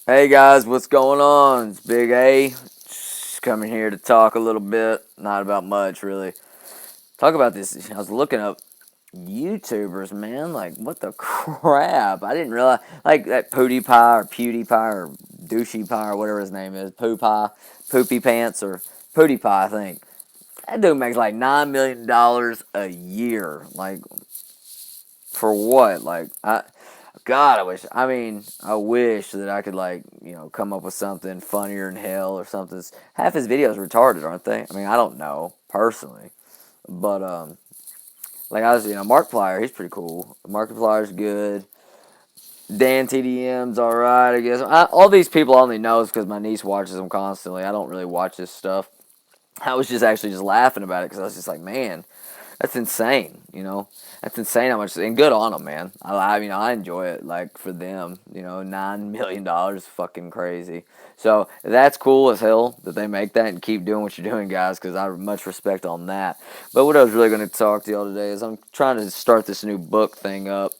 Hey guys, what's going on? It's Big A. Just coming here to talk a little bit, not about much really. Talk about this. I was looking up YouTubers, man. Like, what the crap? I didn't realize, like, that PewDiePie or Douchey Pie or whatever his name is. Poopy Pants or PewDiePie, I think. That dude makes like $9 million a year. Like, for what? God, I wish. I mean, I wish that I could come up with something funnier than hell or something. Half his videos are retarded, aren't they? I mean, I don't know personally, but like I was, Markiplier, he's pretty cool. Markiplier's good. Dan TDM's all right, I guess. All these people I only know is because my niece watches them constantly. I don't really watch this stuff. I was just actually just laughing about it because I was just like, man, that's insane, That's insane how much, and good on them, man. I enjoy it, like, for them, $9 million, fucking crazy. So that's cool as hell that they make that and keep doing what you're doing, guys, because I have much respect on that. But what I was really going to talk to y'all today is I'm trying to start this new book thing up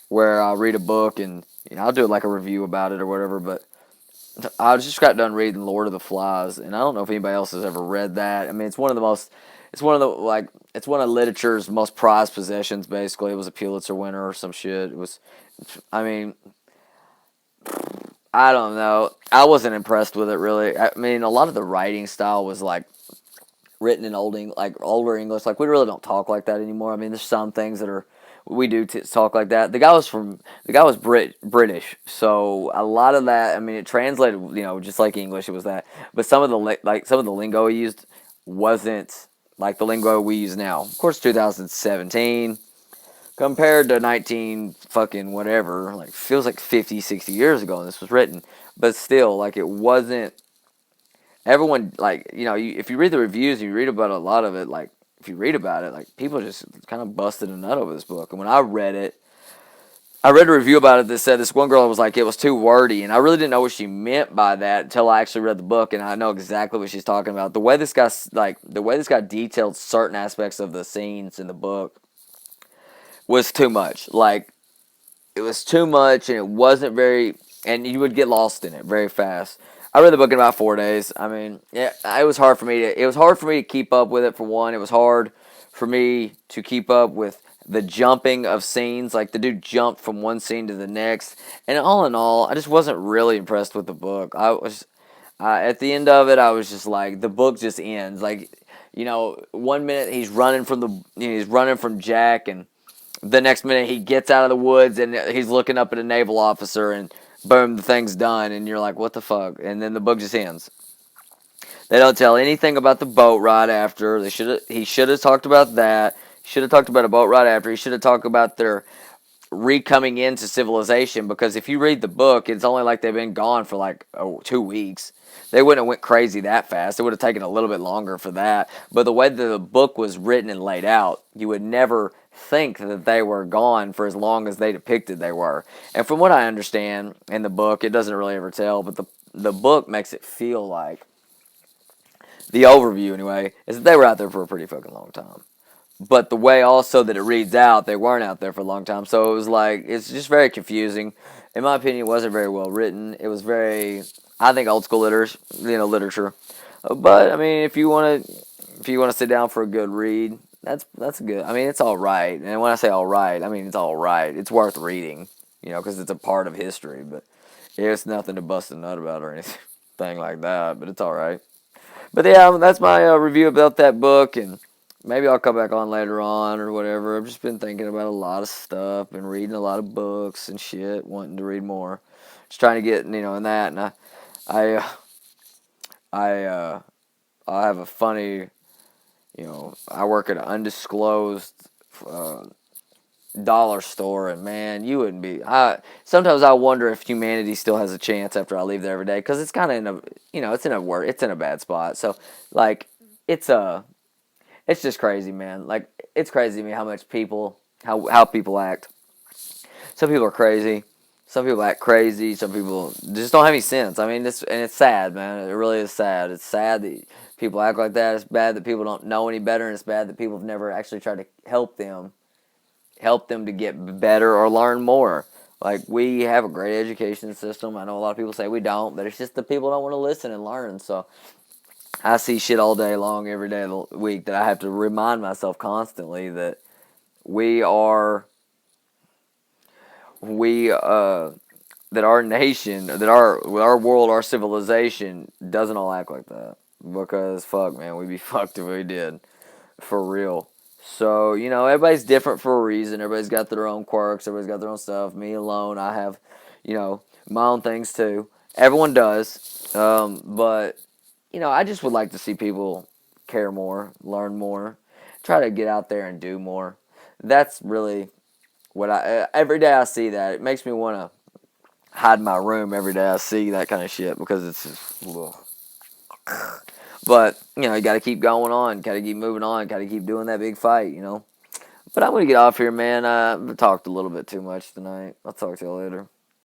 where I'll read a book and, I'll do like a review about it or whatever, but I just got done reading Lord of the Flies, and I don't know if anybody else has ever read that. I mean, it's one of the it's one of literature's most prized possessions. Basically, it was a Pulitzer winner or some shit. I mean, I don't know. I wasn't impressed with it really. I mean, a lot of the writing style was like written in older English. Like, we really don't talk like that anymore. I mean, there's some things that are we do talk like that. The guy was British, so a lot of that. I mean, it translated, just like English. It was that, but some of the lingo he used wasn't like the lingo we use now. Of course, 2017 compared to 19 fucking whatever, like, feels like 50, 60 years ago and this was written, but still, like, it wasn't everyone, like, if you read the reviews, you read about a lot of it, like, if you read about it, like, people just kind of busted a nut over this book. And when I read a review about it that said this one girl was like, it was too wordy, and I really didn't know what she meant by that until I actually read the book, and I know exactly what she's talking about. The way this guy detailed certain aspects of the scenes in the book was too much. Like, it was too much, and it wasn't very, and you would get lost in it very fast. I read the book in about 4 days. I mean, yeah, it was hard for me to keep up with it. For one, it was hard for me to keep up with the jumping of scenes. Like, the dude jumped from one scene to the next, and all in all, I just wasn't really impressed with the book. At the end of it, I was just like, the book just ends. Like, 1 minute he's running from Jack, and the next minute he gets out of the woods and he's looking up at a naval officer, and boom, the thing's done, and you're like, what the fuck? And then the book just ends. They don't tell anything about the boat ride after. He should have talked about that. He should have talked about a boat ride after. He should have talked about their re-coming into civilization, because if you read the book, it's only like they've been gone for like 2 weeks. They wouldn't have went crazy that fast. It would have taken a little bit longer for that. But the way that the book was written and laid out, you would never think that they were gone for as long as they depicted they were. And from what I understand in the book, it doesn't really ever tell, but the book makes it feel like, the overview anyway, is that they were out there for a pretty fucking long time. But the way also that it reads out, they weren't out there for a long time. So it was like, it's just very confusing. In my opinion, it wasn't very well written. It was very, I think, old school literature. But I mean, if you want to sit down for a good read, that's good. I mean, it's all right. And when I say all right, I mean it's all right. It's worth reading, because it's a part of history. But it's nothing to bust a nut about or anything like that. But it's all right. But yeah, that's my review about that book, and maybe I'll come back on later on or whatever. I've just been thinking about a lot of stuff, been reading a lot of books and shit, wanting to read more. Just trying to get, in that, and I, I, I have a funny, I work at an undisclosed uh, dollar store, and man, you wouldn't be. Sometimes I wonder if humanity still has a chance after I leave there every day, because it's kind of in a, it's in a bad spot. So, like, it's it's just crazy, man. Like, it's crazy to me how much how people act. Some people are crazy. Some people act crazy. Some people just don't have any sense. I mean, it's sad, man. It really is sad. It's sad that people act like that. It's bad that people don't know any better, and it's bad that people have never actually tried to help them to get better or learn more. Like, we have a great education system. I know a lot of people say we don't, but it's just the people don't want to listen and learn. So I see shit all day long, every day of the week, that I have to remind myself constantly that we are, we, that our nation, that our world, our civilization doesn't all act like that. Because, fuck, man, we'd be fucked if we did. For real. So, everybody's different for a reason. Everybody's got their own quirks. Everybody's got their own stuff. Me alone, I have, my own things too. Everyone does. But, I just would like to see people care more, learn more, try to get out there and do more. That's really what every day I see that, it makes me want to hide in my room every day I see that kind of shit, because it's just, ugh. But, you got to keep going on, got to keep moving on, got to keep doing that big fight. But I'm going to get off here, man. I've talked a little bit too much tonight. I'll talk to you later.